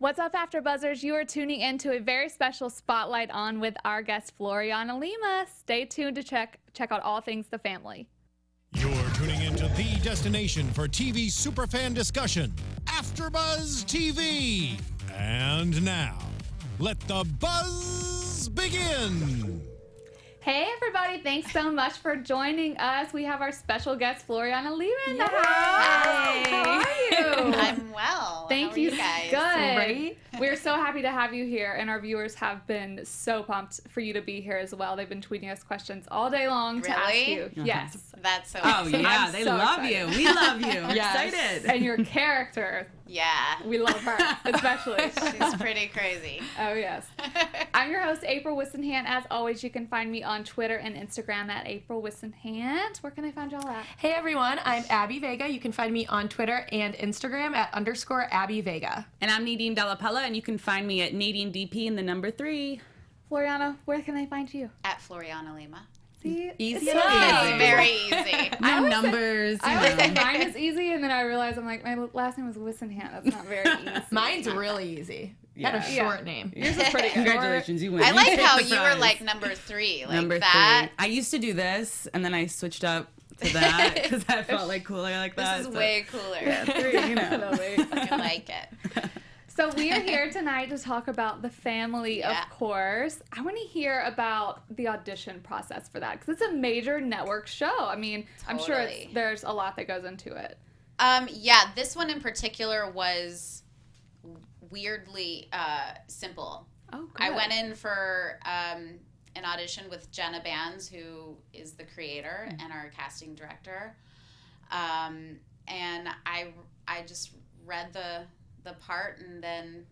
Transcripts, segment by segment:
What's up, AfterBuzzers? You are tuning in to a very special Spotlight On with our guest, Floriana Lima. Stay tuned to check out all things The Family. You're tuning into the destination for TV superfan discussion, AfterBuzz TV. And now, let the buzz begin. Hey, everybody. Thanks so much for joining us. We have our special guest, Floriana Lima, in the house. How are you? I'm well. Thank How are you, guys. Good. Great. We're so happy to have you here, and our viewers have been so pumped for you to be here as well. They've been tweeting us questions all day long to ask you. Yes. That's so Oh, exciting. yeah. They love you. We love you. I'm excited. And your character. Yeah. We love her, especially. She's pretty crazy. Oh, yes. I'm your host, April Whisenhant. As always, you can find me on Twitter and Instagram at April Whisenhant. Where can I find y'all at? Hey, everyone. I'm Abby Vega. You can find me on Twitter and Instagram at _Abby Vega. And I'm Nadine Della Pelle, and you can find me at Nadine DP in the number 3. Floriana, where can they find you? At Floriana Lima. See? Easy. It's very easy. No numbers. I always say mine is easy, and then I realize I'm like, my last name was Whisenhant. That's not very easy. Mine's really easy. Got a short name. Yours is pretty good. Congratulations, you win. I like how the you were prize. like number 3. Like number that. 3. I used to do this, and then I switched up to that because that felt like cooler like that. This is way cooler. Yeah, 3, you know. Definitely. I like it. So we are here tonight to talk about The Family, Yeah. of course. I want to hear about the audition process for that, because it's a major network show. I mean, I'm sure Totally. there's a lot that goes into it. Yeah, this one in particular was weirdly simple. Oh, good. I went in for an audition with Jenna Bands, who is the creator and our casting director. And I just read the part, and then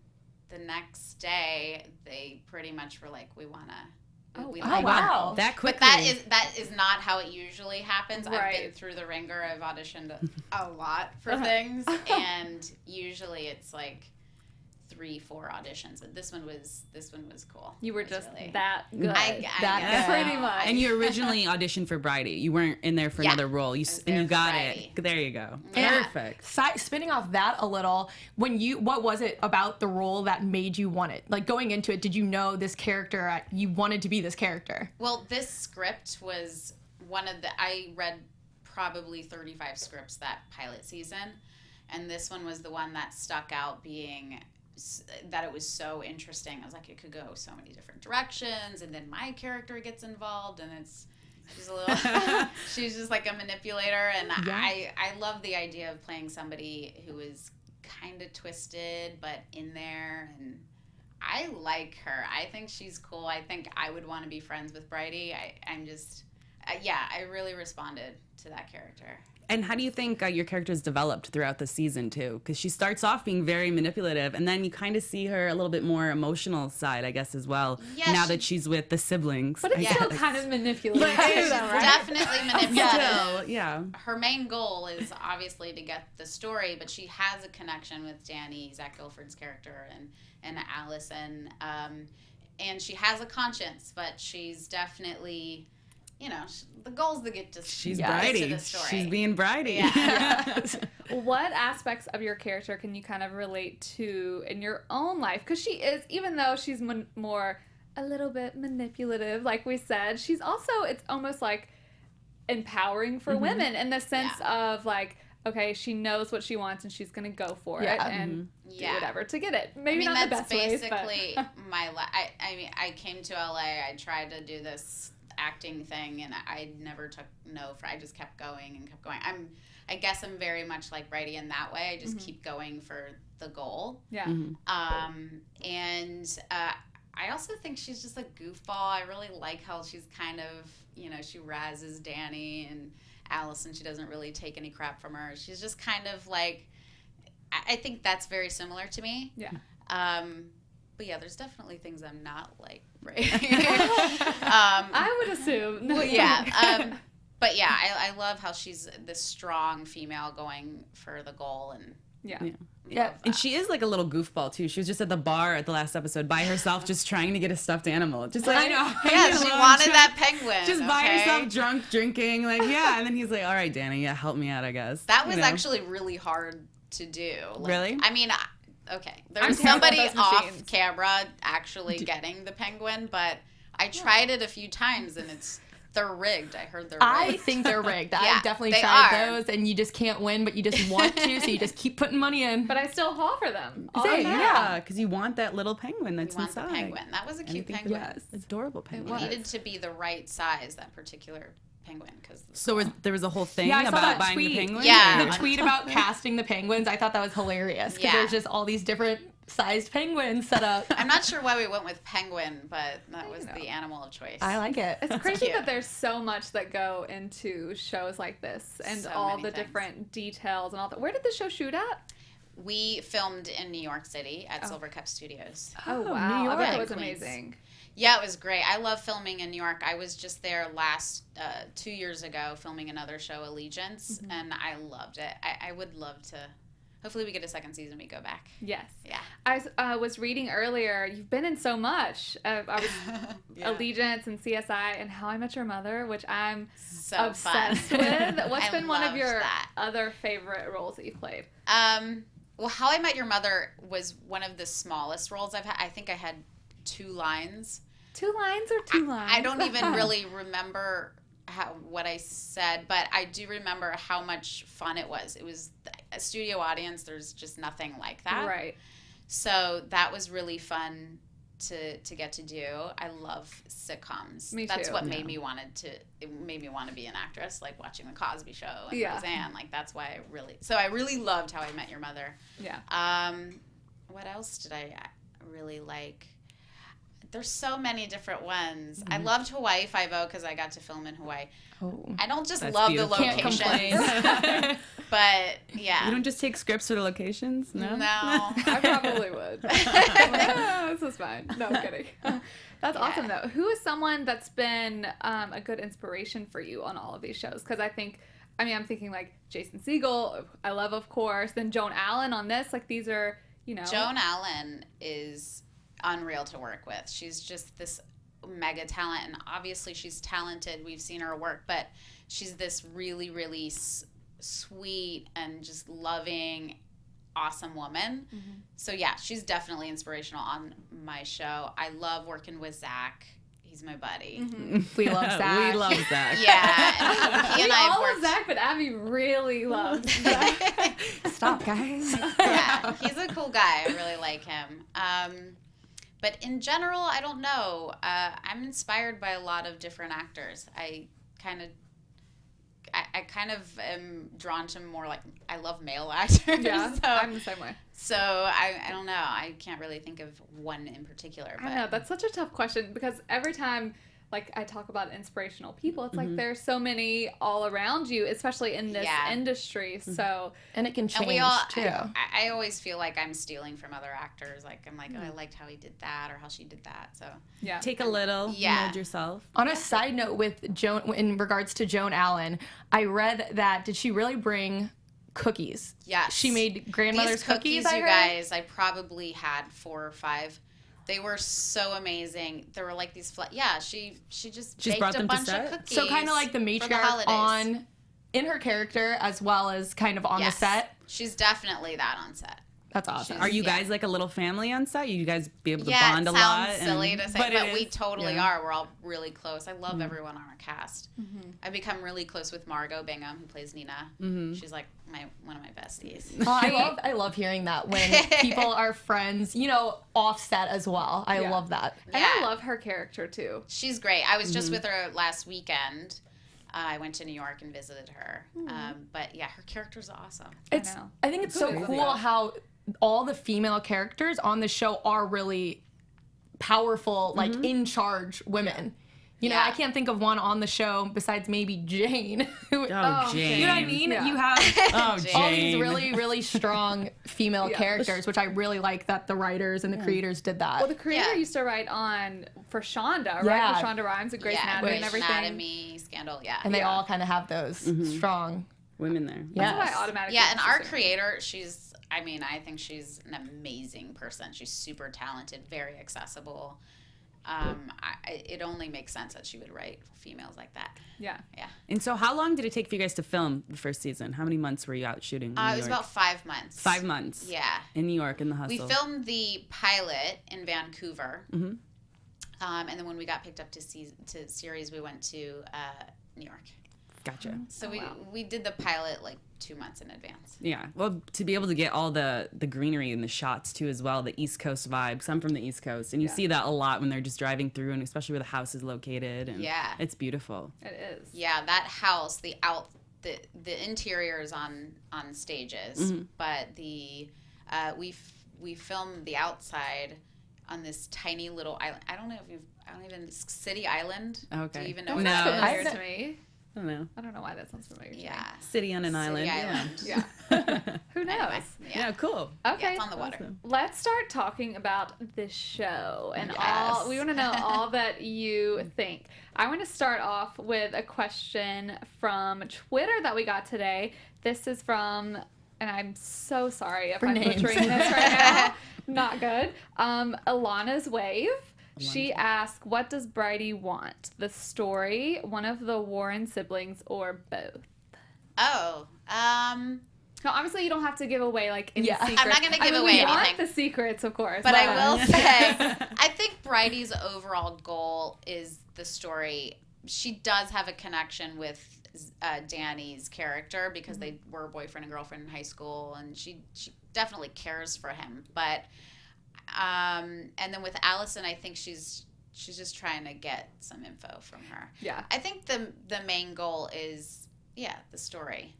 the next day they pretty much were like, we want to. Oh, like wow. That quickly. But that is not how it usually happens. I've been Right. through the ringer. I've auditioned a lot for things, and usually it's like 3-4 auditions. But this one was cool. You were It was just really- that good. I That guess good. Pretty much. And you originally auditioned for Bridie. You weren't in there for Yeah. another role. You was and you there for got Bridie. it. There you go. Yeah. Perfect. Spinning off that a little, what was it about the role that made you want it? Like going into it, did you know this character, you wanted to be this character? Well, this script was I read probably 35 scripts that pilot season, and this one was the one that stuck out, being that it was so interesting. I was like, it could go so many different directions, and then my character gets involved, and she's just like a manipulator, and I love the idea of playing somebody who is kind of twisted but in there, and I like her. I think she's cool. I think I would want to be friends with Bridie. I really responded to that character. And how do you think your character's developed throughout the season, too? Because she starts off being very manipulative, and then you kind of see her a little bit more emotional side, I guess, as well, Yeah, now that she's with the siblings. But it's I still guess. kind of manipulative, She's too, though, right? definitely manipulative. Still, yeah. Her main goal is obviously to get the story, but she has a connection with Danny, Zach Guilford's character, and Allison. And she has a conscience, but she's definitely... the goal's to get to She's to Bridie. the story. She's being Bridie. Yeah. What aspects of your character can you kind of relate to in your own life? Because she is, even though she's more a little bit manipulative, like we said, she's also, it's almost like empowering for women in the sense of like, okay, she knows what she wants and she's going to go for it and do whatever to get it. Maybe not the that's best ways, basically but... my life. I mean, I came to LA, I tried to do this acting thing, and I never took no for. I just kept going and kept going. I guess I'm very much like Bridie in that way. I just keep going for the goal. Yeah. And I also think she's just a goofball. I really like how she's kind of, she razzes Danny, and Allison, she doesn't really take any crap from her. She's just kind of like, I think that's very similar to me. Yeah. But yeah, there's definitely things I'm not like Bridie. I would assume. Well, yeah. But yeah, I love how she's this strong female going for the goal, and Yeah. And she is like a little goofball too. She was just at the bar at the last episode by herself, just trying to get a stuffed animal. Just like, I know. Yeah, she wanted that penguin. Just by okay? herself, drunk, drinking. Like, yeah. And then he's like, all right, Danny, help me out, I guess. That was actually really hard to do. Like, Really? I mean, okay. There I'm was terrible somebody with those off machines. camera actually getting the penguin, but I tried it a few times and they're rigged. I heard they're rigged. I think they're rigged. Yeah, I've definitely they tried are. those, and you just can't win, but you just want to, so you just keep putting money in. But I still haul for them. all Same, the time. yeah, because you want that little penguin that's You want the inside. penguin. That was a cute Anything- penguin. Yes, adorable penguin. was. It needed to be the right size, that particular penguin. So there was a whole thing Yeah, I saw about that buying tweet. the penguin? Yeah. The tweet about casting the penguins, I thought that was hilarious because Yeah. there's just all these different sized penguins set up. I'm not sure why we went with penguin, but that was know. the animal of choice. I like it. It's crazy cute. that there's so much that go into shows like this and So all many the things. different details and all that. Where did the show shoot at? We filmed in New York City at Silver Cup Studios. Oh, New wow. I York. bet it was Queens. amazing. Yeah, it was great. I love filming in New York. I was just there last 2 years ago filming another show, Allegiance, and I loved it. I would love to. Hopefully, we get a second season. We go back. Yes. Yeah. I was reading earlier, you've been in so much. I was Yeah. Allegiance and CSI and How I Met Your Mother, which I'm So obsessed fun. with. What's I been one of loved your that. other favorite roles that you've played? Well, How I Met Your Mother was one of the smallest roles I've had. I think I had 2 lines. 2 lines or 2 lines? I don't even really remember what I said, but I do remember how much fun it was. It was a studio audience. There's just nothing like that. Right. So that was really fun to get to do. I love sitcoms. Me That's too. what made me want to be an actress, like watching The Cosby Show and Yeah. Roseanne. Like that's why I really loved How I Met Your Mother. Yeah. What else did I really like? There's so many different ones. I loved Hawaii Five-0 because I got to film in Hawaii. Oh. I don't just That's love beautiful. the Can't locations, complain. but yeah. You don't just take scripts for the locations? No? No. I probably would. Oh, this is fine. No, I'm kidding. That's awesome, though. Who is someone that's been a good inspiration for you on all of these shows? Because I'm thinking like Jason Segel, I love, of course. Then Joan Allen on this. Like, these are, Joan Allen is unreal to work with. She's just this mega talent, and obviously she's talented. We've seen her work, but she's this really, really sweet and just loving, awesome woman. Mm-hmm. So yeah, she's definitely inspirational on my show. I love working with Zach. He's my buddy. Mm-hmm. We love Zach. We love Zach. Yeah, he and We I have all love worked. Zach, but Abby really loves Zach. Stop, guys. Yeah, he's a cool guy. I really like him. But in general, I don't know. I'm inspired by a lot of different actors. I kind of am drawn to more like I love male actors. Yeah, so, I'm the same way. So I don't know. I can't really think of one in particular. But I know, that's such a tough question because every time like I talk about inspirational people, it's like there's so many all around you, especially in this industry. So And it can change, and we all, too. I always feel like I'm stealing from other actors. Like I'm like, oh, I liked how he did that or how she did that. So yeah. Take a little, Yeah. mold yourself. On a side note with Joan, in regards to Joan Allen, I read that, did she really bring cookies? yes, She made grandmother's these cookies. I You heard? guys, I probably had 4 or 5. They were so amazing. They were like these yeah, she just baked brought a them to bunch of set? cookies. So kind of like the for matriarch holidays. in her character as well as kind of on Yes. the set. She's definitely that on set. That's awesome. Are you guys like a little family on set? You guys be able to Yeah, bond it a lot? sounds silly to say, but it we is. totally Yeah. are. We're all really close. I love everyone on our cast. I've become really close with Margot Bingham, who plays Nina. She's like one of my besties. Oh, I love hearing that when people are friends, off set as well. I Yeah. love that. And I love her character too. She's great. I was just with her last weekend. I went to New York and visited her. But yeah, her character's awesome. I know. I think it's so It is, cool yeah. how all the female characters on the show are really powerful, like in charge women. Yeah. I can't think of one on the show besides maybe Jane. who- Oh, Jane. You know what I mean? Yeah. You have Oh, Jane. all these Jane. really, really strong female Yeah. characters, which I really like that the writers and the creators did that. Well, the creator Yeah. used to write for Shonda, right? Yeah. With Shonda Rhimes and Grey's Anatomy and everything. Anatomy, Scandal, yeah. and they Yeah. all kind of have those strong. Women there. Yeah. That's why I automatically. Yeah, and our associate- creator, I think she's an amazing person. She's super talented, very accessible. it only makes sense that she would write females like that. Yeah. Yeah. And so how long did it take for you guys to film the first season? How many months were you out shooting in New It was York? about 5 months. 5 months. Yeah. In New York, in the hustle. We filmed the pilot in Vancouver. Mm-hmm. And then when we got picked up to series, we went to New York. Gotcha. So we did the pilot like 2 months in advance. Yeah. Well, to be able to get all the greenery and the shots too as well, the East Coast vibe. 'Cause I'm from the East Coast, and you see that a lot when they're just driving through, and especially where the house is located. And it's beautiful. It is. Yeah, that house, the interior is on stages, but the we filmed the outside on this tiny little island. I don't even City Island. Okay. Do you even know? That what sounds that familiar is? to me. I don't know. I don't know why that sounds familiar to me. Yeah. City on an island. Island. Yeah. Who knows? Anyway, Yeah, cool. Okay. Yeah, it's on the water. Awesome. Let's start talking about this show and Yes. we want to know all that you think. I want to start off with a question from Twitter that we got today. This is from, and I'm so sorry if I'm names. butchering this right now. Not good. Alana's Wave. She asked, what does Bridie want? The story, one of the Warren siblings, or both? Oh, No, obviously you don't have to give away like any secrets. I'm not going to give we away want anything. the secrets, of course. But I will say, I think Bridie's overall goal is the story. She does have a connection with Danny's character because they were boyfriend and girlfriend in high school, and she definitely cares for him. But and then with Allison, I think she's just trying to get some info from her. Yeah. I think the main goal is the story.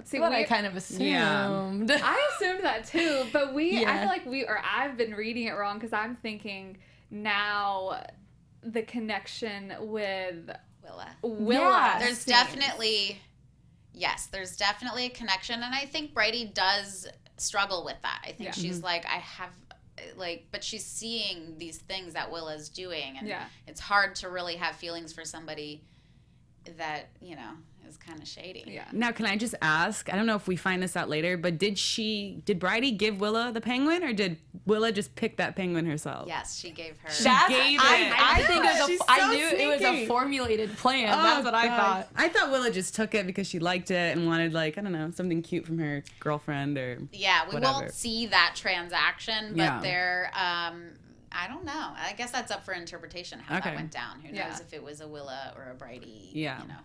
See, what I kind of assumed. I assumed that too, but I Yeah. feel like I've been reading it wrong because I'm thinking now the connection with Willa. Yeah. There's definitely a connection, and I think Bridie does struggle with that. I think she's like, but she's seeing these things that Willa's doing, and it's hard to really have feelings for somebody that, is kind of shady. Yeah. Now, can I just ask? I don't know if we find this out later, but did Bridie give Willa the penguin, or did Willa just pick that penguin herself? Yes, she gave her. I knew it was a formulated plan. That's what I thought. I thought Willa just took it because she liked it and wanted, like, I don't know, something cute from her girlfriend or Yeah, we whatever. won't see that transaction, but Yeah. they're, I don't know. I guess that's up for interpretation how that went down. Who knows if it was a Willa or a Bridie,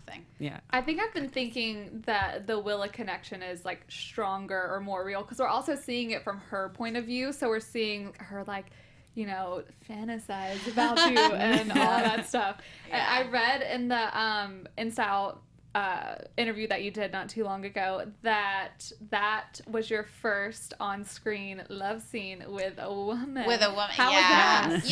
thing. Yeah. I think I've been thinking that the Willa connection is like stronger or more real because we're also seeing it from her point of view. So we're seeing her like, fantasize about you and all that stuff. And I read in the InStyle interview that you did not too long ago that was your first on-screen love scene with a woman. How was that?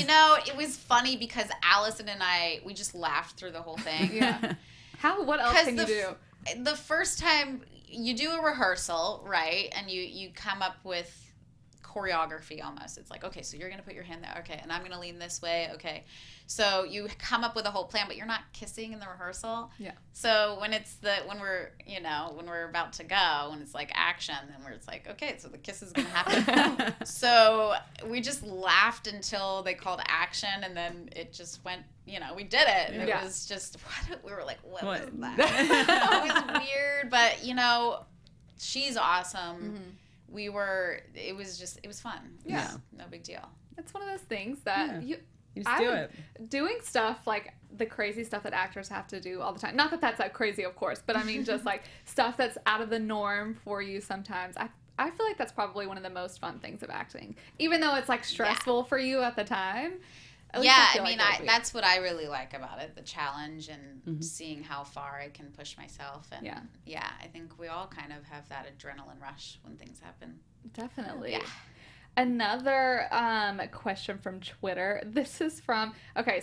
It was funny because Allison and we just laughed through the whole thing. Yeah. What else can you do? The first time you do a rehearsal, right? And you come up with choreography almost. It's like, okay, so you're going to put your hand there. Okay. And I'm going to lean this way. Okay. So you come up with a whole plan, but you're not kissing in the rehearsal. Yeah. So when when we're about to go, when it's like action, then it's like, okay, so the kiss is going to happen. So we just laughed until they called action, and then it just went, we did it. And it was just, we were like, what was that? It was weird, but she's awesome. Mm-hmm. It was fun. Yeah. No big deal. It's one of those things that you just do it. Doing stuff like the crazy stuff that actors have to do all the time. Not that that's crazy, of course, but I mean just like stuff that's out of the norm for you sometimes. I feel like that's probably one of the most fun things of acting. Even though it's like stressful for you at the time. That's what I really like about it, the challenge and seeing how far I can push myself. And I think we all kind of have that adrenaline rush when things happen. Definitely. Yeah. Another question from Twitter. This is from,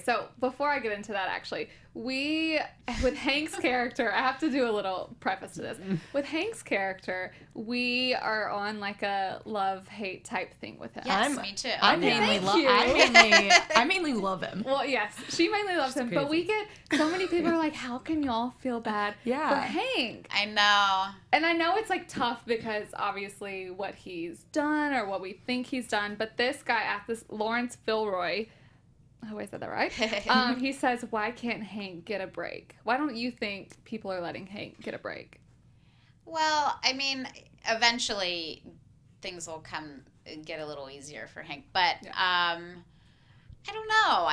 so before I get into that, actually, with Hank's character, I have to do a little preface to this. With Hank's character, we are on like a love-hate type thing with him. Yes, me too. I mainly love him. Well, yes, she mainly loves him, but we get so many people are like, how can y'all feel bad for Hank? I know. And I know it's like tough because obviously what he's done or what we think he's done, but this guy, Lawrence Filroy, I hope I said that right. He says, why can't Hank get a break? Why don't you think people are letting Hank get a break? Well, I mean, eventually things will get a little easier for Hank. But I don't know.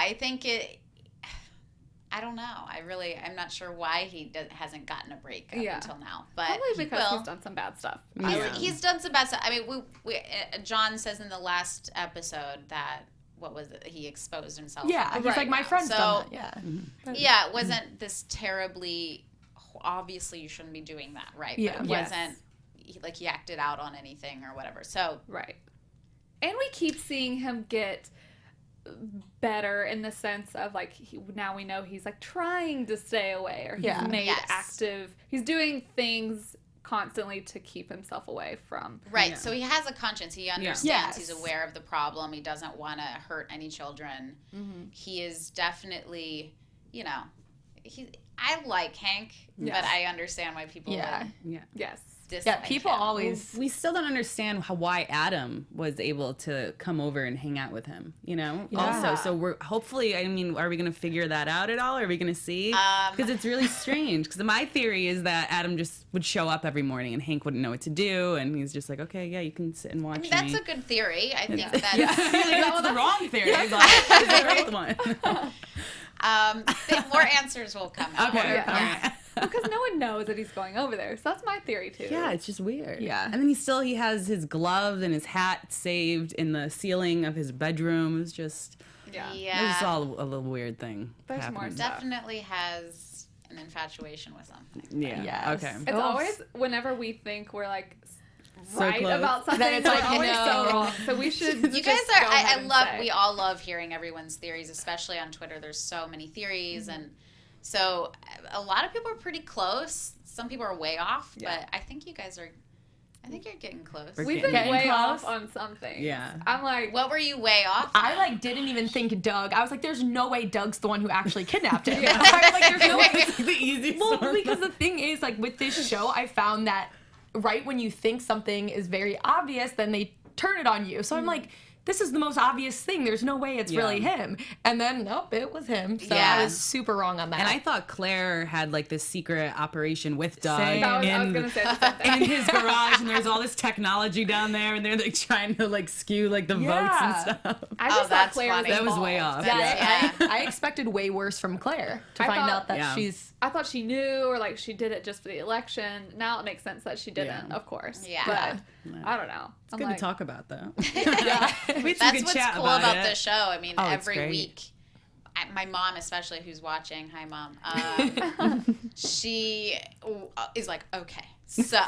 I don't know. I'm not sure why he hasn't gotten a break up until now. But probably because he's done some bad stuff. He's done some bad stuff. I mean, John says in the last episode that, what was it? He exposed himself. Yeah, he's like, my friend's done that. Yeah. Mm-hmm. Yeah, it wasn't this terribly, obviously you shouldn't be doing that, right? Yeah. But it wasn't like he acted out on anything or whatever. So. Right. And we keep seeing him get better in the sense of like now we know he's like trying to stay away, or he's made active, he's doing things constantly to keep himself away from so he has a conscience, he understands, he's aware of the problem, he doesn't want to hurt any children. He is definitely, I like Hank, but I understand why people people always. We still don't understand why Adam was able to come over and hang out with him, also. So we're hopefully, I mean, are we going to figure that out at all? Are we going to see? Because it's really strange. Because my theory is that Adam just would show up every morning and Hank wouldn't know what to do. And he's just like, okay, yeah, you can sit and watch me. That's a good theory. I think that's... that's the wrong theory. That's the right one. More answers will come out. Okay. Because no one knows that he's going over there. So that's my theory, too. Yeah, it's just weird. Yeah. And then he has his glove and his hat saved in the ceiling of his bedroom. It's just... It's just all a little weird thing. There's happening. more stuff. Definitely has an infatuation with something. Yeah. Yes. Okay. It's always, whenever we think we're like... So right close. about something, Then it's like, we're always so wrong. So we should. You guys are. We all love hearing everyone's theories, especially on Twitter. There's so many theories, and so a lot of people are pretty close. Some people are way off, but I think you guys are. I think you're getting close. We've been way off on something. Yeah. I'm like, what were you way off? I didn't even think Doug. I was like, there's no way Doug's the one who actually kidnapped him. I was like, there's no way. It's the easiest Well, because the thing is, with this show, I found that right when you think something is very obvious, then they turn it on you. So I'm like, this is the most obvious thing. There's no way it's really him. And then, nope, it was him. So I was super wrong on that. And I thought Claire had this secret operation with Doug I was going to say the same thing. in his garage, and there's all this technology down there, and they're trying to skew the votes and stuff. I just thought Claire was That was way off. I expected way worse from Claire to find out that she's... I thought she knew, or she did it just for the election. Now it makes sense that she didn't, of course. Yeah. But I don't know. It's good to talk about, though. That's what's cool about the show. I mean, every week, my mom especially, who's watching, hi Mom, she is like, okay, so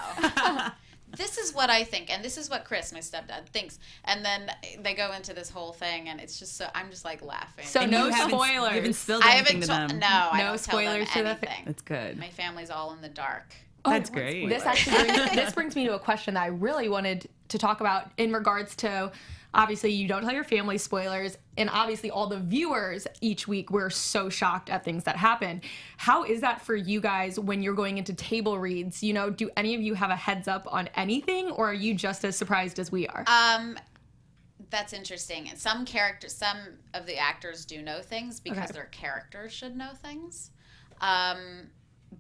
this is what I think, and this is what Chris, my stepdad, thinks, and then they go into this whole thing, and it's just I'm just laughing. So no spoilers. You haven't spilled anything to them. No, I no don't spoilers tell to them the anything. That's good. My family's all in the dark. That's great. This actually brings me to a question that I really wanted to talk about in regards to, obviously, you don't tell your family spoilers, and obviously all the viewers each week, we're so shocked at things that happen. How is that for you guys when you're going into table reads? Do any of you have a heads up on anything, or are you just as surprised as we are? That's interesting. And some of the actors do know things because their characters should know things.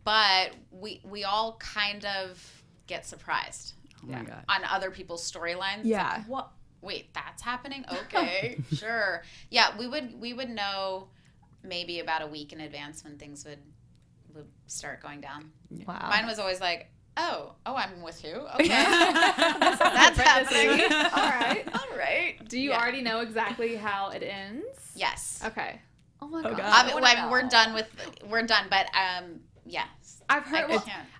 But we all kind of get surprised my God. on other people's storylines. Yeah. Like, what? Wait, that's happening? Okay, sure. Yeah, we would know maybe about a week in advance when things would start going down. Wow. Mine was always like, oh, I'm with you. Okay. That's happening. All right. Do you already know exactly how it ends? Yes. Okay. Oh my God. We're done, but yes. I've heard.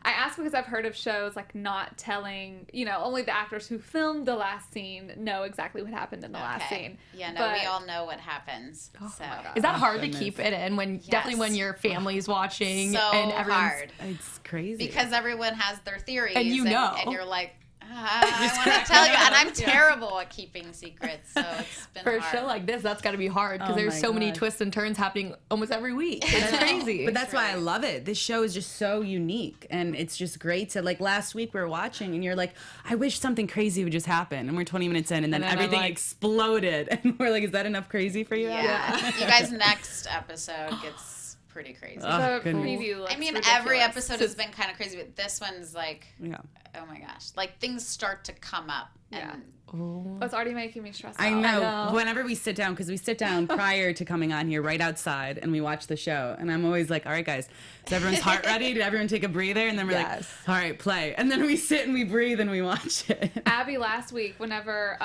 I asked because I've heard of shows not telling. Only the actors who filmed the last scene know exactly what happened in the last scene. Yeah, no, we all know what happens. So is that hard to keep it in definitely when your family's watching so and everyone's hard? It's crazy because everyone has their theories, and and you're like, I want to tell you, and I'm terrible at keeping secrets, so it's been For a hard. show like this, that's got to be hard because Oh there's my so many God. twists and turns happening almost every week. It's crazy. But that's why I love it. This show is just so unique, and it's just great to, like, last week we were watching, and you're like, I wish something crazy would just happen, and we're 20 minutes in, and then And then I'm everything like- exploded, and we're like, is that enough crazy for you? Yeah. You guys, next episode gets pretty crazy. Oh, The goodness. preview looks I mean, ridiculous. every episode has been kind of crazy, but this one's like, Yeah. oh my gosh, like things start to come up. Yeah. And Oh, it's already making me stressed I out. know. Whenever we sit down, because we sit down prior to coming on here right outside and we watch the show. And I'm always like, all right, guys, is everyone's heart ready? Did everyone take a breather? And then we're Yes. like, all right, play. And then we sit and we breathe and we watch it. Abby last week, whenever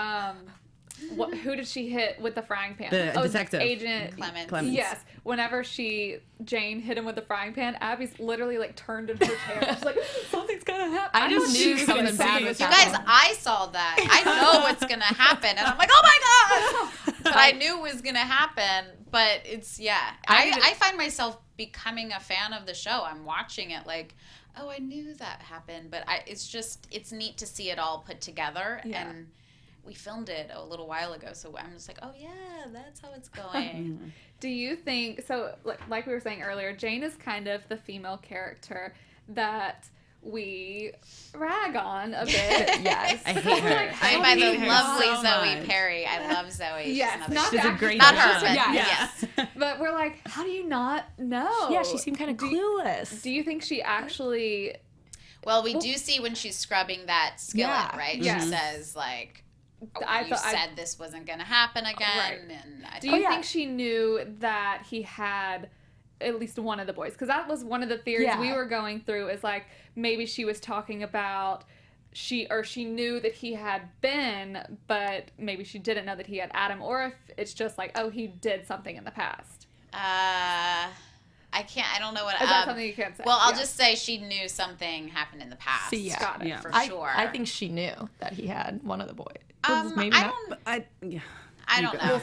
who did she hit with the frying pan? The it was detective. Agent Clemens. Yes. Whenever Jane hit him with the frying pan, Abby's literally like turned in her chair. She's like, something's gonna happen. I just thought knew she was something gonna bad see was it. you guys, I saw that. I know what's gonna happen, and I'm like, oh my god! But I knew it was gonna happen. But it's I find myself becoming a fan of the show. I'm watching it like, oh, I knew that happened, but it's neat to see it all put together. Yeah. And we filmed it a little while ago, so I'm just like, oh yeah, that's how it's going. Do you think so? Like we were saying earlier, Jane is kind of the female character that we rag on a bit. Yes. I hate her. Played by the hate her lovely so Zoe much. Perry. I love Zoe. She's Yes, another not She's the a great Not actress. her, but Yeah. yes. But we're like, how do you not know? Yeah, she seemed kind of clueless. Do you think she actually? Well, we do see when she's scrubbing that skillet, Yeah. right? Yes. She says, like, I you thought- said this wasn't going to happen again. Right. And I Do you yeah. think she knew that he had at least one of the boys? Because that was one of the theories Yeah. we were going through. Is like maybe she was talking about she knew that he had been, but maybe she didn't know that he had Adam, or if it's just like, oh, he did something in the past. I don't know what. Is that something you can't say? Well, I'll Yeah. just say she knew something happened in the past. See, yeah. Got it. Yeah. For I, sure. I think she knew that he had one of the boys. I don't. Yeah. I don't know.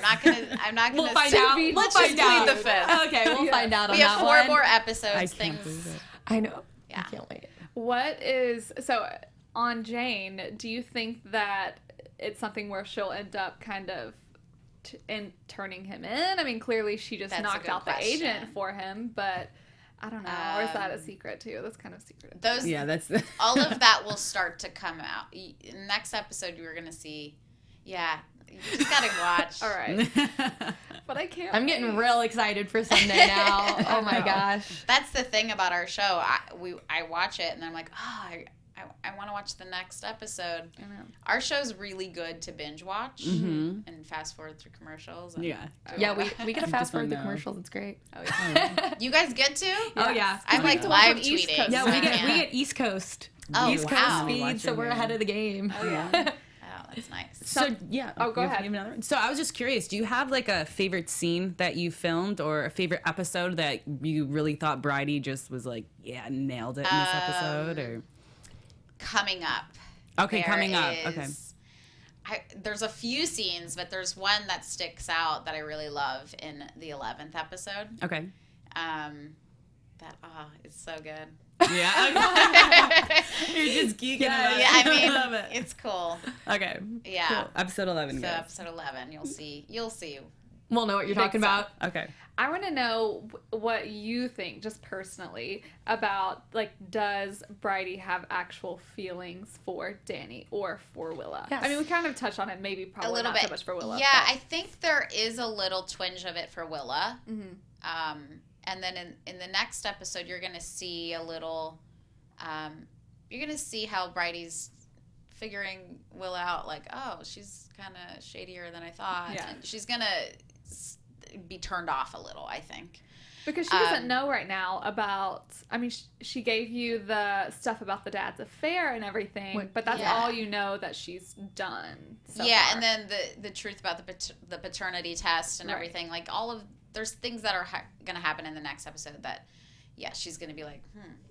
I'm not gonna. We'll find say- out. Let's We'll just find out. plead the fifth. Okay, we'll find out on We have that 4 one. more I episodes. can't believe Things. it. I know. Yeah. I can't wait. What is so on Jane? Do you think that it's something where she'll end up kind of in turning him in? I mean, clearly she just That's a knocked good out the question. agent for him, but I don't know. Or is that a secret too? That's kind of secret. Those. Yeah, that's All of that will start to come out. Next episode, you're gonna see. Yeah, you just gotta watch. All right, but I can't. I'm getting wait. real excited for Sunday now. Oh my gosh. That's the thing about our show. I watch it and I'm like, oh, I want to watch the next episode. I know. Our show's really good to binge watch and fast forward through commercials. And Yeah. Yeah, we get to fast forward the know. commercials. It's great. Oh, yeah. You guys get to? Oh yeah. I'm like to watch live on East tweeting. Coast. Yeah, so we I get can't- East Coast. Oh, East Coast wow. speed, Watch so it, we're yeah. ahead of the game. Oh, yeah. Oh, that's nice. So yeah. Oh, go you have- ahead. you have another one? So I was just curious. Do you have like a favorite scene that you filmed, or a favorite episode that you really thought Bridie just was like, yeah, nailed it in this episode? Or Coming up. okay, There coming up. Okay. is- there's a few scenes, but there's one that sticks out that I really love in the 11th episode. Okay. It's so good. Yeah. You're just geeking about it. Yeah, I mean, love it. it's cool. Okay. Yeah. Cool. Episode 11, So guys. episode 11, you'll see. We'll know what you're talking about. Okay. I want to know what you think, just personally, about, like, does Bridie have actual feelings for Danny or for Willa? Yes. I mean, we kind of touched on it, maybe probably A little not bit. so much for Willa. Yeah, but- I think there is a little twinge of it for Willa. Mhm. And then in the next episode, you're going to see a little, you're going to see how Bridie's figuring Willa out, like, oh, she's kind of shadier than I thought. Yeah. And she's going to be turned off a little, I think. Because she doesn't know right now about, I mean, she gave you the stuff about the dad's affair and everything, but that's Yeah. all you know that she's done so Yeah, far. and then the truth about the paternity test and Right. everything, like there's things that are going to happen in the next episode that, yeah, she's going to be like,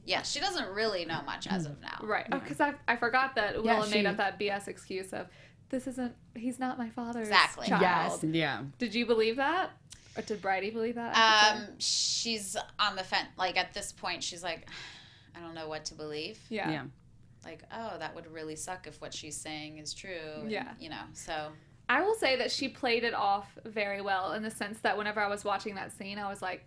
yeah, she doesn't really know much as of now. Right. Oh, because I forgot that Yeah, Willa made she- up that BS excuse of, he's not my father's Exactly. child. Yes. Yeah. Did you believe that? Or did Bridie believe that? She's on the fence. Like at this point, she's like, I don't know what to believe. Yeah. Yeah. like, oh, that would really suck if what she's saying is true. And, Yeah. you know, so. I will say that she played it off very well in the sense that whenever I was watching that scene, I was like,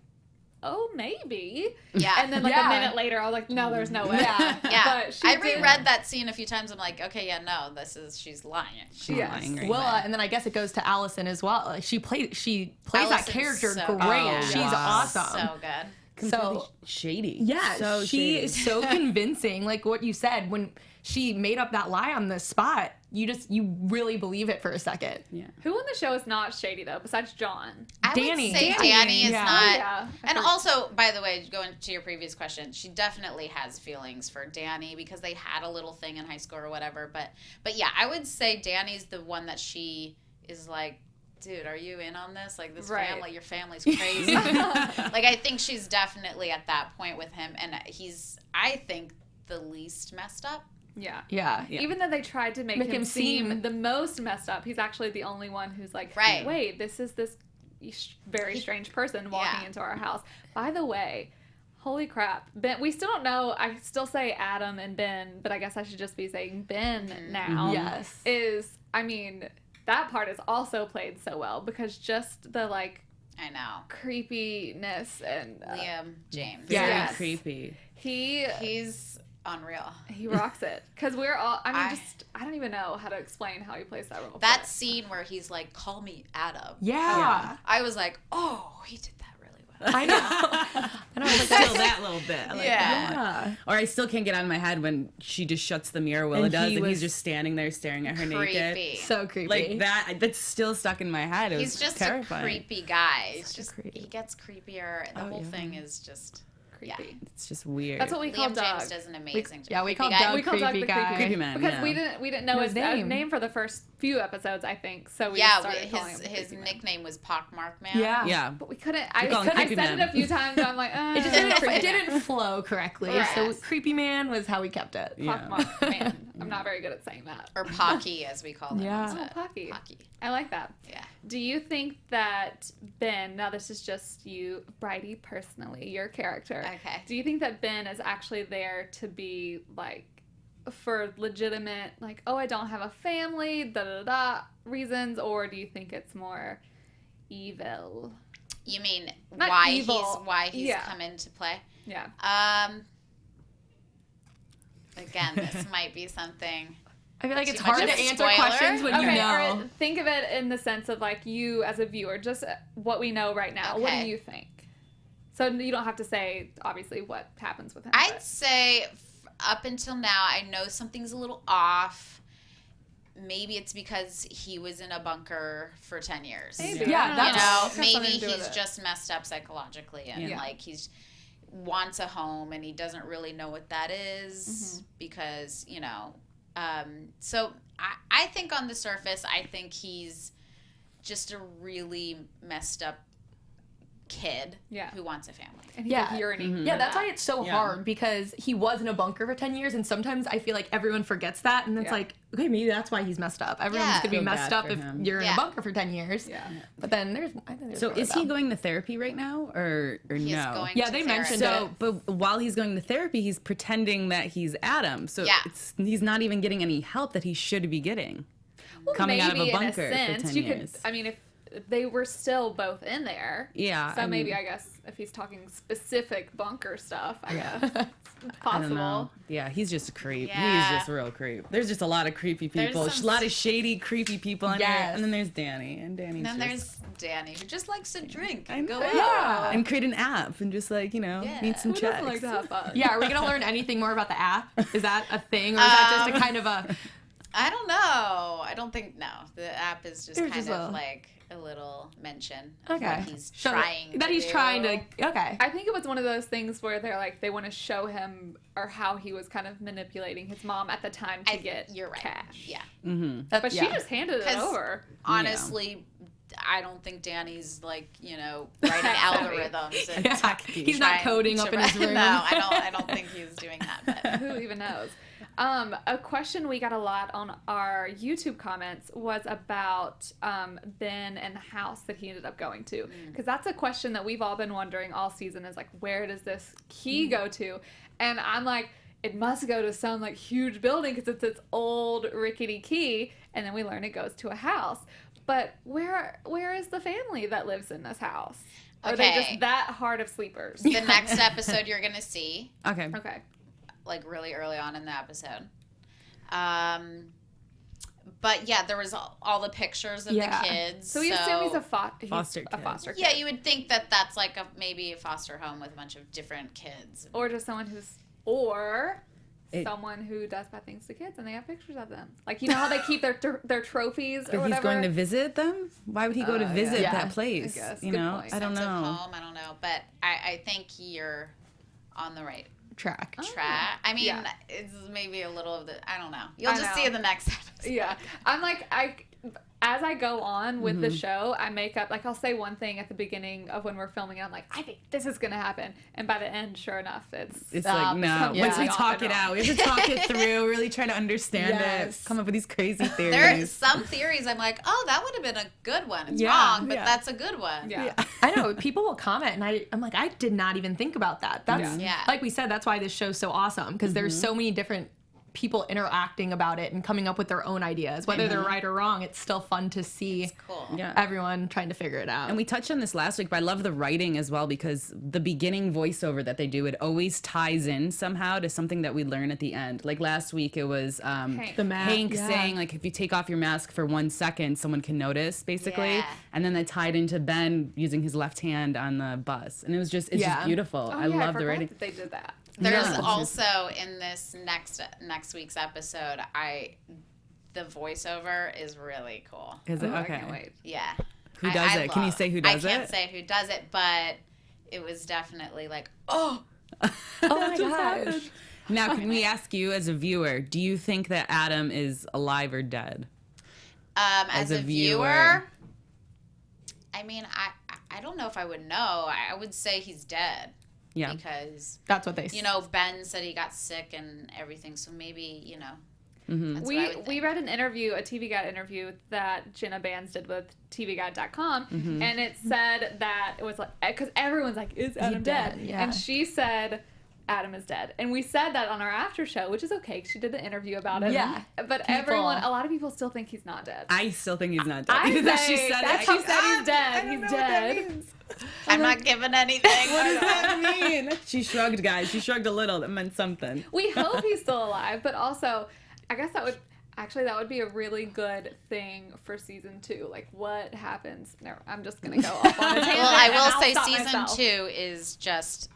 oh, maybe. Yeah. And then like a minute later, I was like, no, there's no way. Yeah. But I reread that scene a few times. I'm like, okay, yeah, no, she's lying. She's lying right Willa, now. and then I guess it goes to Allison as well. Like, she plays that Allison's character so great. good. She's Wow. awesome. So good. So shady. Yeah, so she shady. is so convincing. Like what you said, when she made up that lie on the spot, you really believe it for a second. Yeah. Who on the show is not shady, though, besides John? I Danny. would say Danny. Danny is Yeah. not. Oh, yeah. And also, by the way, going to your previous question, she definitely has feelings for Danny because they had a little thing in high school or whatever. But yeah, I would say Danny's the one that she is like, dude, are you in on this? Like, this family, your family's crazy. Like, I think she's definitely at that point with him. And he's, I think, the least messed up. Yeah. Yeah. Even though they tried to make him seem the most messed up, he's actually the only one who's like, wait, this is this very strange person walking into our house. By the way, holy crap. Ben, we still don't know. I still say Adam and Ben, but I guess I should just be saying Ben now. Yes. I mean, that part is also played so well because just the like, I know, creepiness and Liam James. Very creepy. He's unreal. He rocks it. Because we're all, I don't even know how to explain how he plays that role. That scene where he's like, call me Adam. Yeah. I was like, oh, he did that really well. I know. And I was still that little bit. Like, Yeah. Or I still can't get out of my head when she just shuts the mirror, Willa does, and he's just standing there staring at her naked. So creepy. Like that's still stuck in my head. It He's was just terrifying. a creepy guy. It's just he gets creepier. The whole thing is just creepy. Yeah. It's just weird. That's what we call Liam Doug. James does an amazing job. Yeah, we call Creepy guy. Doug We call Doug creepy the guy. Creepy man. Because Yeah. we didn't know his name for the first few episodes, I think. So we just started calling him his Creepy Man. nickname was Pockmark Man. Yeah. Yeah. But we couldn't. I call him said Creepy Man. it a few times. And I'm like, It just didn't flow correctly. Right. So creepy man was how we kept it. Yeah. Pockmark Man. I'm not very good at saying that. Or Pocky, as we call him. Yeah. Oh, Pocky. Pocky. I like that. Yeah. Do you think that Ben, now this is just you, Bridie, personally, your character. Okay. Do you think that Ben is actually there to be like, for legitimate, like, oh, I don't have a family, da reasons, or do you think it's more evil? You mean Not why evil. he's come into play? Yeah. Again, this might be something. I feel like it's Too hard much to of a answer spoiler? questions when you know. Or think of it in the sense of like you as a viewer, just what we know right now. What do Okay. you think? So you don't have to say obviously what happens with him. I'd but- say up until now, I know something's a little off. Maybe it's because he was in a bunker for 10 years. Maybe. Yeah, You that's- know, Has something maybe to do with he's it. just messed up psychologically and Yeah. like he's wants a home and he doesn't really know what that is Mm-hmm. because, you know, so I think on the surface, I think he's just a really messed up kid who wants a family. And he's Yeah. like yearning. Yeah, for that's that. why it's so hard because he was in a bunker for 10 years and sometimes I feel like everyone forgets that and it's like, okay, maybe that's why he's messed up. Everyone's Yeah. going to be Feel messed bad up for if him. you're in Yeah. a bunker for 10 years. Yeah. But then I think there's So more is to he that. going to therapy right now or He's no? going Yeah, to they therapy. mentioned So, but while he's going to therapy, he's pretending that he's Adam. So Yeah. he's not even getting any help that he should be getting. Well, coming out of a maybe bunker in a sense, for 10 you years. could. I mean, if they were still both in there. Yeah. So I maybe mean, I guess if he's talking specific bunker stuff, I guess it's I don't know. possible. Yeah, he's just a creep. Yeah. He's just a real creep. There's just a lot of creepy people. There's some- A lot of shady, creepy people in there. Yes. And then there's Danny. And Danny's And then just... there's Danny who just likes to drink I and go know. out. Yeah. And create an app and just like, Yeah. need some Who checks. doesn't like to have fun? Yeah, are we going to learn anything more about the app? Is that a thing or is that just a kind of a... I don't know. I don't think the app is just It was kind just of a- like a little mention of Okay. what he's So trying that to he's do. trying to... Okay. I think it was one of those things where they're like they want to show him or how he was kind of manipulating his mom at the time to get You're right. cash. Yeah. Mm-hmm. But she just handed it 'Cause over. Honestly, I don't think Danny's like, writing algorithms and Yeah. He's not trying coding to up in his write- room. No, I don't think he's doing that. But Who even knows? A question we got a lot on our YouTube comments was about Ben and the house that he ended up going to. Because that's a question that we've all been wondering all season is like, where does this key go to? And I'm like, it must go to some like huge building because it's this old rickety key, and then we learn it goes to a house. But where is the family that lives in this house? Are they just that hard of sleepers? The next episode you're gonna see. Okay. Like really early on in the episode. But yeah, there was all the pictures of the kids. So we assume he's a foster kid. Yeah, you would think that that's like maybe a foster home with a bunch of different kids. Or just someone someone who does bad things to kids and they have pictures of them. Like, you know how they keep their trophies or whatever? He's going to visit them? Why would he go to visit that place? I guess. You Good know? point. I don't know. Home, I don't know. But I think you're on the right track. I mean, it's maybe a little of the, I don't know. You'll just see in the next episode. Yeah. I'm like, as I go on with the show, I make up, like, I'll say one thing at the beginning of when we're filming, and I'm like, I think this is going to happen. And by the end, sure enough, it's like, no. Once we talk it out, we have to talk it through, really try to understand it, come up with these crazy theories. There are some theories I'm like, oh, that would have been a good one. It's wrong, but that's a good one. Yeah. I know. People will comment, and I'm like, I did not even think about that. That's, like we said, that's why this show's so awesome, because there's so many different people interacting about it and coming up with their own ideas. Whether they're right or wrong, it's still fun to see everyone trying to figure it out. And we touched on this last week, but I love the writing as well, because the beginning voiceover that they do, it always ties in somehow to something that we learn at the end. Like last week, it was Hank saying, like, if you take off your mask for 1 second, someone can notice, basically. Yeah. And then they tied into Ben using his left hand on the bus. And it's just beautiful. Oh, I love the writing. That they did that. There's also in this next week's episode, the voiceover is really cool. Is it? I Okay. can't wait. Yeah. Who does it? Can you say who does it? I can't say who does it, but it was definitely like, oh my gosh. Now, can we ask you as a viewer, do you think that Adam is alive or dead? As a viewer, I mean, I don't know if I would know. I would say he's dead. Yeah. Because that's what they say. You know, Ben said he got sick and everything, so maybe, you know. That's we read an interview, a TV Guide interview that Jenna Bans did with TVGuide.com, and it said that it was like, because everyone's like, is Adam dead? Yeah. And she said, Adam is dead. And we said that on our after show, which is okay, 'cause she did the interview about it. Yeah. But a lot of people still think he's not dead. I still think he's not dead. She said he's dead. He's dead. I'm not giving anything. What does that mean? She shrugged, guys. She shrugged a little. That meant something. We hope he's still alive, but also, I guess that would be a really good thing for season 2. Like, what happens? No, I'm just gonna go off on a tangent. Well, I will say season 2 is just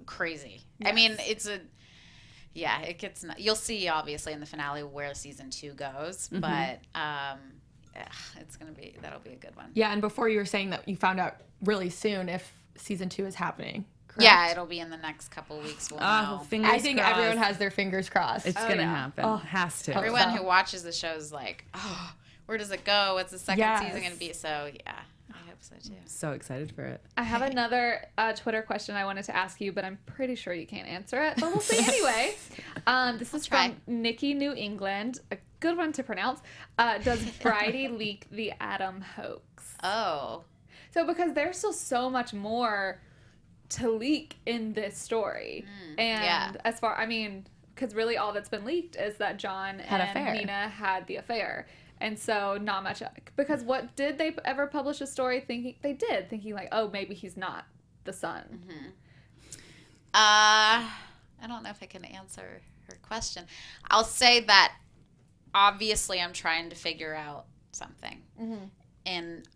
crazy. Yes. I mean, it gets. You'll see obviously in the finale where season 2 goes, but that'll be a good one. Yeah, and before you were saying that you found out really soon if season 2 is happening. Correct? Yeah, it'll be in the next couple of weeks. We'll know. I think everyone has their fingers crossed. It's gonna happen. Oh, has to. Everyone who watches the show is like, oh, where does it go? What's the second season gonna be? So yeah. I hope so too. So excited for it. I have another Twitter question I wanted to ask you, but I'm pretty sure you can't answer it. But we'll see anyway. This is from Nikki New England. A good one to pronounce. Does Bridie leak the Adam hoax? Oh. So because there's still so much more to leak in this story. And because really all that's been leaked is that John and Nina had the affair. And so not much, because what did they ever publish a story thinking like, oh, maybe he's not the son? I don't know if I can answer her question. I'll say that obviously I'm trying to figure out something, and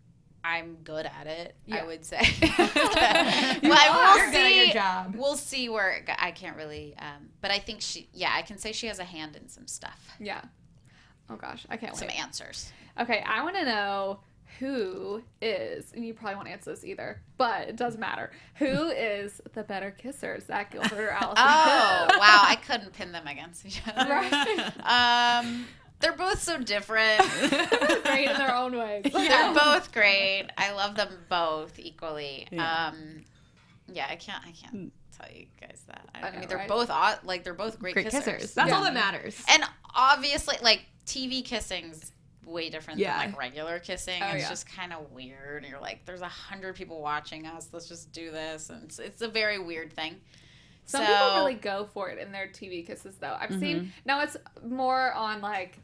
I'm good at it. I would say. We'll see where I can't really. But I think I can say she has a hand in some stuff. Yeah. Oh gosh, I can't wait. Some answers. Okay, I want to know who is, and you probably won't answer this either, but it doesn't matter. Who is the better kisser, Zach Gilbert or Allison? Oh, wow, I couldn't pin them against each other. Right. They're both so different. Great in their own ways. They're both great. I love them both equally. Yeah. I can't tell you guys that. I mean, they're both they're both great kissers. That's all that matters. And obviously, like, TV kissing's way different than like regular kissing. It's just kind of weird. You're like, there's 100 people watching us. Let's just do this, and it's a very weird thing. Some people really go for it in their TV kisses, though. I've seen, now it's more on, like,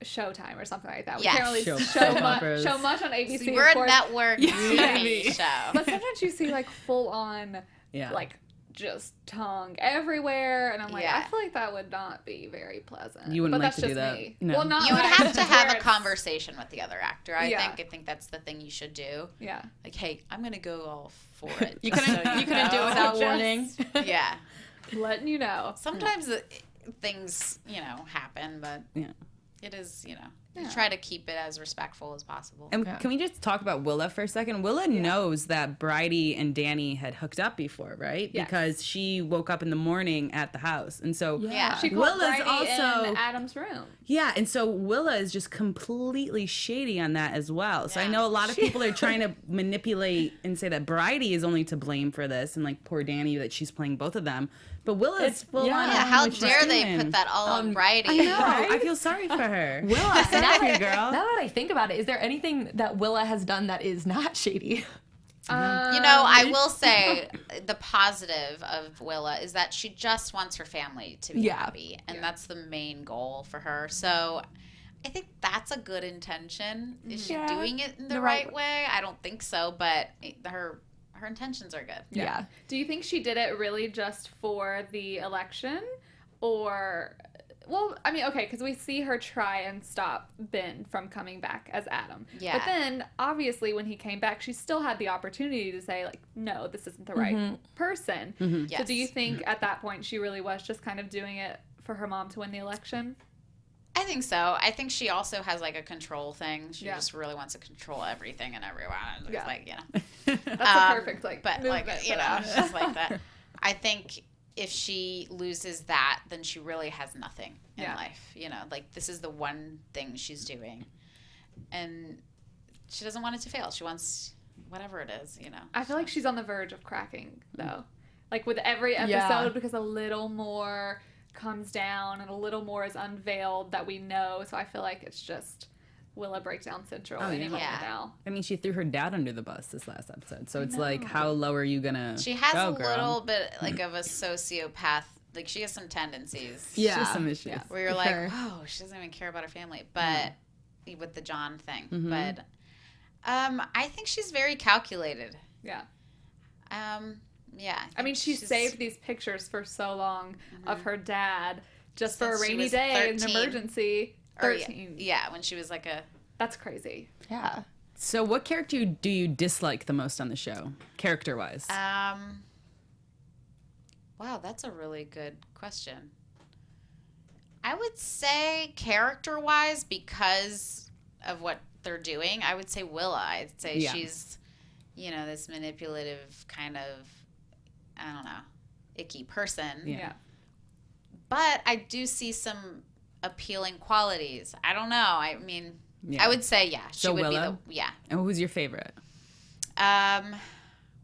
Showtime or something like that. We can't really show much on ABC. So we're a network TV show. But sometimes you see, like, full-on, like, just tongue everywhere, and I'm like, I feel like that would not be very pleasant. You wouldn't but like to do that. Me. No. Well, not you would like have to have a it's- conversation with the other actor. I think that's the thing you should do. Yeah. Like, hey, I'm gonna go all for it. You couldn't do it without warning. Yeah. Letting you know. Sometimes things, happen, but it is, you try to keep it as respectful as possible. And can we just talk about Willa for a second? Willa knows that Bridie and Danny had hooked up before, right? Yes. Because she woke up in the morning at the house. And so She called Willa's Bridie also in Adam's room. Yeah, and so Willa is just completely shady on that as well. So I know a lot of people are trying to manipulate and say that Bridie is only to blame for this, and like poor Danny that she's playing both of them. But Willa is full on. Yeah, how what she's dare they doing. put that all on Bridie? I know. I feel sorry for her. Willa, Sorry, girl. now that I think about it, is there anything that Willa has done that is not shady? I will say the positive of Willa is that she just wants her family to be happy, and that's the main goal for her. So I think that's a good intention. Is she doing it in the right way? I don't think so, but her intentions are good. Yeah. Do you think she did it really just for the election, or? Well, I mean, okay, because we see her try and stop Ben from coming back as Adam. Yeah. But then, obviously, when he came back, she still had the opportunity to say, like, no, this isn't the right person. Yes. So do you think at that point she really was just kind of doing it for her mom to win the election? I think so. I think she also has like a control thing. She just really wants to control everything and everyone. It's like, That's a perfect, like, but movement like, for that. it's just like that. I think if she loses that, then she really has nothing in life. Like this is the one thing she's doing, and she doesn't want it to fail. She wants whatever it is. I feel like she's on the verge of cracking, though. Like with every episode, because a little more comes down and a little more is unveiled that we know. So I feel like it's just Willa Breakdown Central now. I mean, she threw her dad under the bus this last episode. So it's like, how low are you gonna She has go, a girl? little bit like of a sociopath. Like she has some tendencies. She has some issues. Where you're like, oh, she doesn't even care about her family. But with the John thing. But I think she's very calculated. Yeah. Yeah. I mean, she saved these pictures for so long of her dad just for a rainy day, an emergency. 13. Yeah, when she was like a... That's crazy. Yeah. So what character do you dislike the most on the show, character-wise? Wow, that's a really good question. I would say character-wise, because of what they're doing, I would say Willa. I'd say she's, this manipulative kind of, I don't know, icky person. Yeah. But I do see some appealing qualities. I don't know. I mean, I would say, she so would Willa? be the, And who's your favorite? Wow.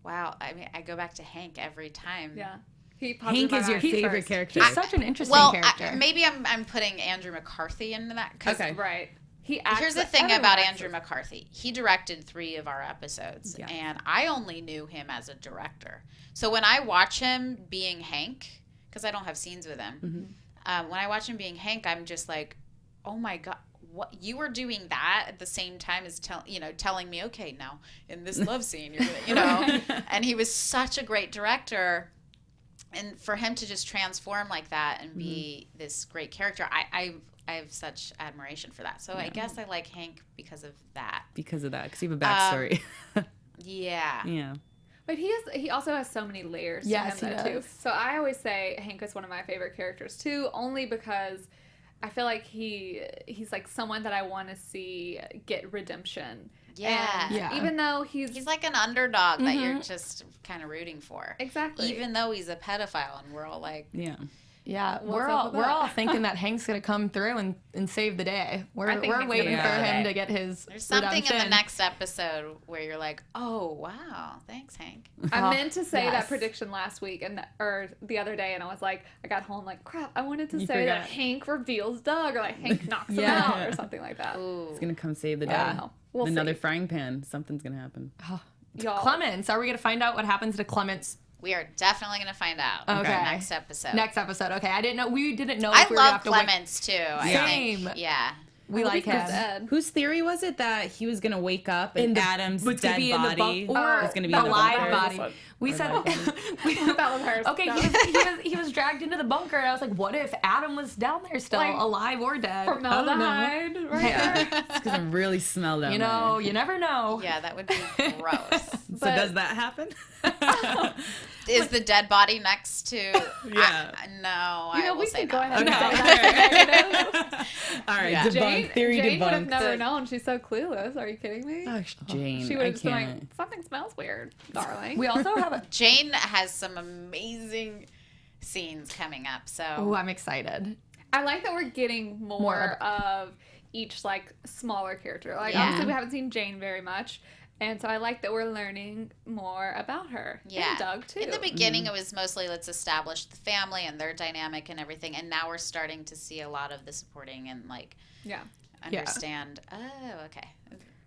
I mean, I go back to Hank every time. Yeah. Hank is your favorite character. He's such an interesting character. Maybe I'm putting Andrew McCarthy into that. Okay. Right. Here's the thing about Andrew McCarthy. He directed 3 of our episodes, and I only knew him as a director. So when I watch him being Hank, because I don't have scenes with him, when I watch him being Hank, I'm just like, oh my God, what you were doing that at the same time as telling me, okay, now in this love scene, you're gonna, and he was such a great director. And for him to just transform like that and be this great character, I have such admiration for that. So I guess I like Hank because of that. Because of that, because you have a backstory. Yeah. But he also has so many layers to him, though, too. So I always say Hank is one of my favorite characters, too, only because I feel like he's like someone that I want to see get redemption. Yeah. And even though he's like an underdog that you're just kind of rooting for. Exactly. Even though he's a pedophile and we're all like, yeah, we're all thinking that Hank's gonna come through and save the day. We're waiting for him to get his. There's something redemption. in the next episode where you're like, oh wow, thanks Hank. I meant to say that prediction last week or the other day, and I was like, I got home like, crap, I wanted to say that Hank reveals Doug, or like Hank knocks him out, or something like that. Ooh. He's gonna come save the day. We'll Another see. frying pan. Something's gonna happen. Y'all. Clements. Are we gonna find out what happens to Clements We are definitely going to find out. Okay. Next episode. Next episode. Okay. We didn't know. I if we were gonna love have to Clements too. Same. I think. Yeah. We like him. Dead. Whose theory was it that he was gonna wake up and Adam's dead body or was gonna be the in the live bunker? body? We said That was hers. okay. He was dragged into the bunker, and I was like, what if Adam was down there still, Like, alive or dead? Formaldehyde, right there. It's because I really smell them. You know, you never know. Yeah, that would be gross. So does that happen? Is the dead body next to? Yeah. No, You know, I will we say could go no. ahead and Okay. say that. All right, Yeah. debunk. Theory Jane would have debunked. never known. She's so clueless. Are you kidding me? Oh, Jane, She would I have just been like, can't. something smells weird, darling. We also have a. Jane has some amazing scenes coming up. So Oh, I'm excited. I like that we're getting more of each like smaller character. Like Yeah. obviously we haven't seen Jane very much, and so I like that we're learning more about her. yeah, And Doug too. In the beginning, it was mostly let's establish the family and their dynamic and everything, and now we're starting to see a lot of the supporting and like yeah. understand. Oh, okay.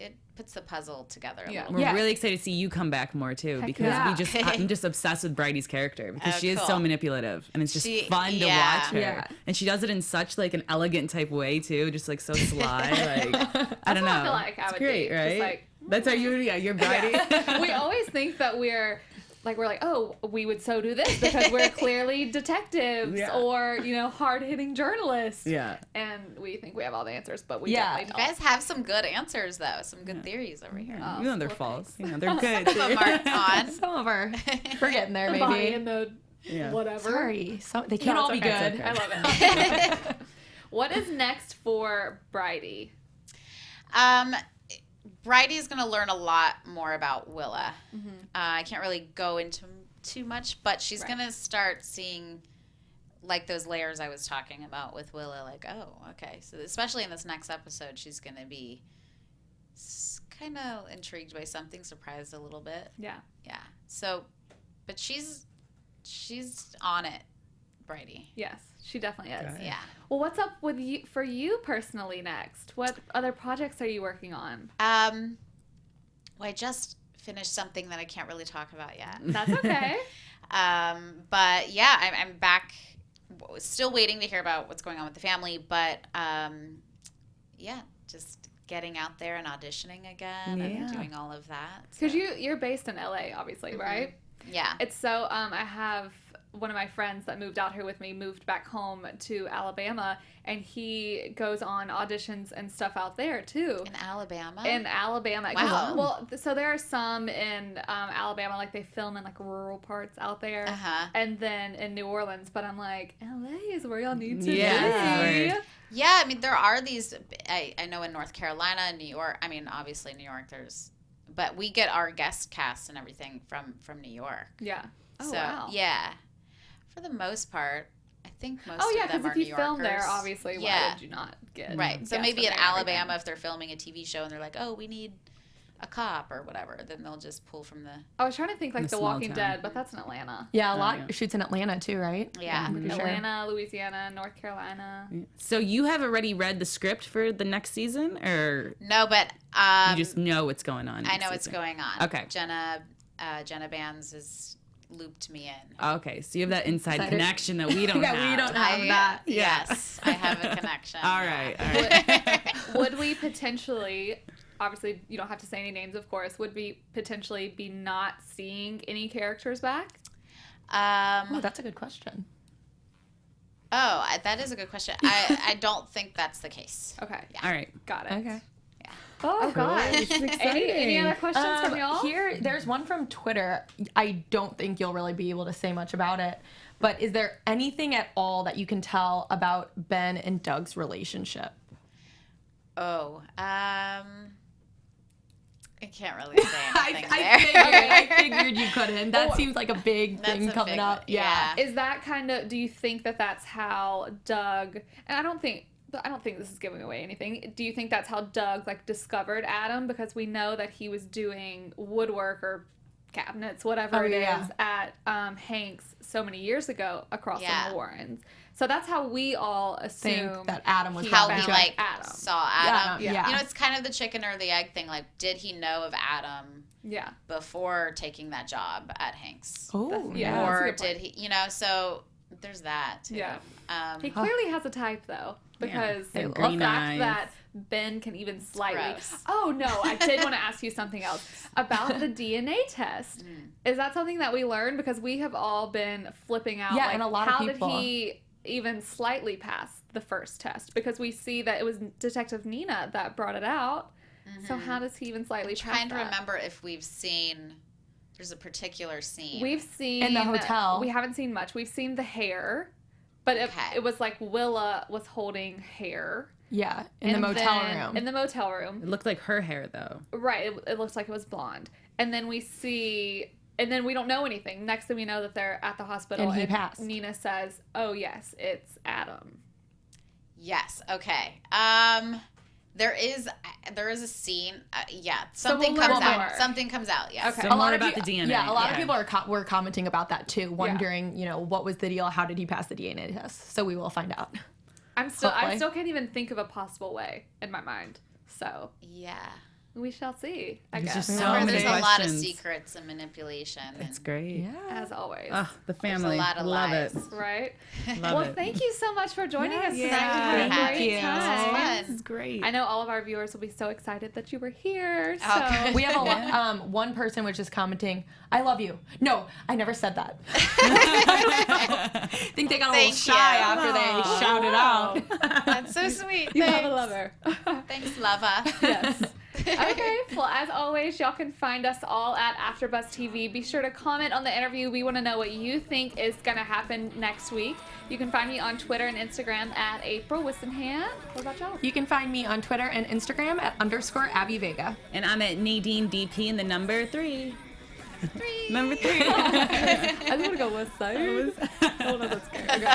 It puts the puzzle together a Yeah. little We're Yeah. really excited to see you come back more too, because yeah. I'm just obsessed with Bridie's character because Oh, she is cool. so manipulative and it's just She- fun to yeah. watch her. Yeah. And she does it in such like an elegant type way too, just like so sly. Like I don't what know. I feel like I it's would great, be, just right? like, That's how you're Bridie. We always think that we're like, oh, we would so do this because we're clearly detectives Yeah. or, you know, hard-hitting journalists. Yeah. And we think we have all the answers, but we Yeah. You definitely don't. guys have some good answers though, some good theories over here. Oh, You know they're well, false. You know they're good. Some of them aren't on. Some of her. We're getting there, The body maybe. and the Yeah. whatever. Sorry. They can't No, all it's be okay, good. I love it. What is next for Bridie? Bridie's going to learn a lot more about Willa. I can't really go into too much, but she's Right. going to start seeing like those layers I was talking about with Willa. Like, oh, okay. So especially in this next episode, she's going to be kind of intrigued by something, surprised a little bit. Yeah. Yeah. So, but she's on it, Bridie. Yes, she definitely is. Got it. Yeah. Well, what's up with you for you personally next? What other projects are you working on? Well, I just finished something that I can't really talk about yet. That's okay. But yeah, I'm back. Still waiting to hear about what's going on with the family, but yeah, just getting out there and auditioning again and Yeah. doing all of that. Because you're based in LA, obviously, right? Yeah. It's so I have one of my friends that moved out here with me moved back home to Alabama, and he goes on auditions and stuff out there too. In Alabama? In Alabama. 'Cause, Wow. Well, so there are some in Alabama, like they film in like rural parts out there. Uh-huh. And then in New Orleans, but I'm like, LA is where y'all need to Yeah. be. Yeah, I mean, there are these, I know in North Carolina, New York, I mean, obviously New York, but we get our guest cast and everything from New York. Yeah. Oh, So, wow. yeah. For the most part, I think most Oh, yeah, of them because are if you New film there, Yorkers. obviously, why Yeah. would you not get Right. So guests maybe from in there and Alabama, everything? if they're filming a TV show and they're like, oh, we need a cop or whatever, then they'll just pull from the. I was trying to think like In a The small Walking town. Dead, but that's in Atlanta. Yeah, a lot yeah. shoots in Atlanta too, right? Yeah. I'm pretty sure. Atlanta, Louisiana, North Carolina. So you have already read the script for the next season, or No, but you just know what's going on? I next know what's season? going on. Okay. Jenna Bands has looped me in. Okay, so you have that inside Insider. connection that we don't Yeah, have. we don't have that. Yes, I have a connection. All right, all right. Would we potentially, obviously you don't have to say any names, of course, would we potentially be not seeing any characters back? Oh, that's a good question. That is a good question. I don't think that's the case. Okay. All right. Got it. Okay. Oh, gosh. This is exciting. Any other questions from y'all? Here, there's one from Twitter. I don't think you'll really be able to say much about it, but is there anything at all that you can tell about Ben and Doug's relationship? Oh, I can't really say anything I figured you couldn't. That Well, seems like a big That's thing a coming big up. one, Yeah. Is that kind of, do you think that that's how Doug, and I don't think this is giving away anything. Do you think that's how Doug like discovered Adam? Because we know that he was doing woodwork or cabinets, whatever it is, at Hank's so many years ago across Yeah. the Warrens. So that's how we all assume Think that Adam was How found he to- like Adam. saw Adam. Yeah. You know, it's kind of the chicken or the egg thing. Like, did he know of Adam Yeah. before taking that job at Hanks? Oh, yeah. Or that's a good did he, so there's that too. Yeah. Um, He clearly has a type, though, because And the green fact eyes. that Ben can even slightly. Gross. Oh no! I did want to ask you something else about the DNA test. Is that something that we learned? Because we have all been flipping out. Yeah, like, and a lot of how people. did he even slightly pass the first test? Because we see that it was Detective Nina that brought it out. So how does he even slightly pass trying to that? remember if we've seen. There's a particular scene. We've seen In the hotel. We haven't seen much. We've seen the hair, but Okay. it was like Willa was holding hair. Yeah, in the And motel then- room. In the motel room. It looked like her hair, though. Right. It looks like it was blonde. And then we see, and then we don't know anything. Next thing we know that they're at the hospital. And he passed. Nina says, oh, yes, it's Adam. Yes. Okay. There is a scene. Yeah. So Something we'll comes learn out. more. Something comes out. Yes. Okay. So a lot more of about you- the DNA. Yeah, a lot of Yeah. people were commenting about that too, wondering, what was the deal? How did he pass the DNA test? So we will find out. I Hopefully. still can't even think of a possible way in my mind. So Yeah. we shall see, I There's guess. just so Remember, many there's a lot of questions. secrets and manipulation. It's and great. Yeah. As always. Oh, the family. lot of Love lies. it. Right? Love Well, it. thank you so much for joining us tonight. Yeah. We had a Thank great you. time. Fun. This is great. I know all of our viewers will be so excited that you were here. So Okay. We have a lot. One person was just commenting, "I love you." No, I never said that. I think they got a little Thank shy you. after they shouted out. That's so sweet. you Thanks. have a lover. Thanks, Lava. Yes. Okay, well, as always, y'all can find us all at AfterBuzz TV. Be sure to comment on the interview. We want to know what you think is going to happen next week. You can find me on Twitter and Instagram at April Whisenhant. What about y'all? You can find me on Twitter and Instagram at _Abby Vega. And I'm at Nadine DP and the number 3. Number 3. I just want to go West Side. Oh, no, that's good. Okay.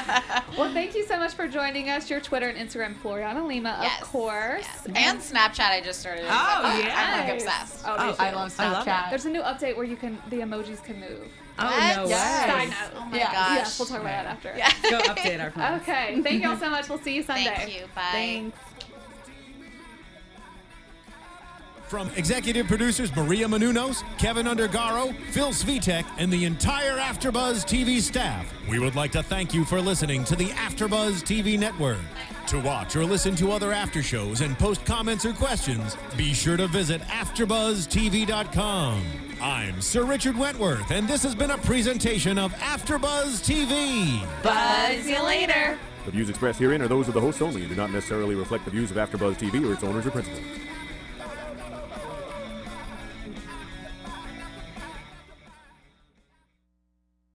Well, thank you so much for joining us. Your Twitter and Instagram, Floriana Lima, Yes. of course. Yes. And Snapchat, I just started. Oh, I'm yes. like obsessed. Oh, Oh, me I too. love I love Snapchat. There's a new update where the emojis can move. Oh, What? no way. Yes. Side note. Oh my Yeah. gosh. Yes, we'll talk about that after. Yeah. Go update our friends. Okay, thank y'all so much. We'll see you Sunday. Thank you. Bye. Thanks. From executive producers Maria Menounos, Kevin Undergaro, Phil Svitek, and the entire AfterBuzz TV staff, we would like to thank you for listening to the AfterBuzz TV network. To watch or listen to other after shows and post comments or questions, be sure to visit AfterBuzzTV.com. I'm Sir Richard Wentworth, and this has been a presentation of AfterBuzz TV. Buzz you later. The views expressed herein are those of the hosts only and do not necessarily reflect the views of AfterBuzz TV or its owners or principals.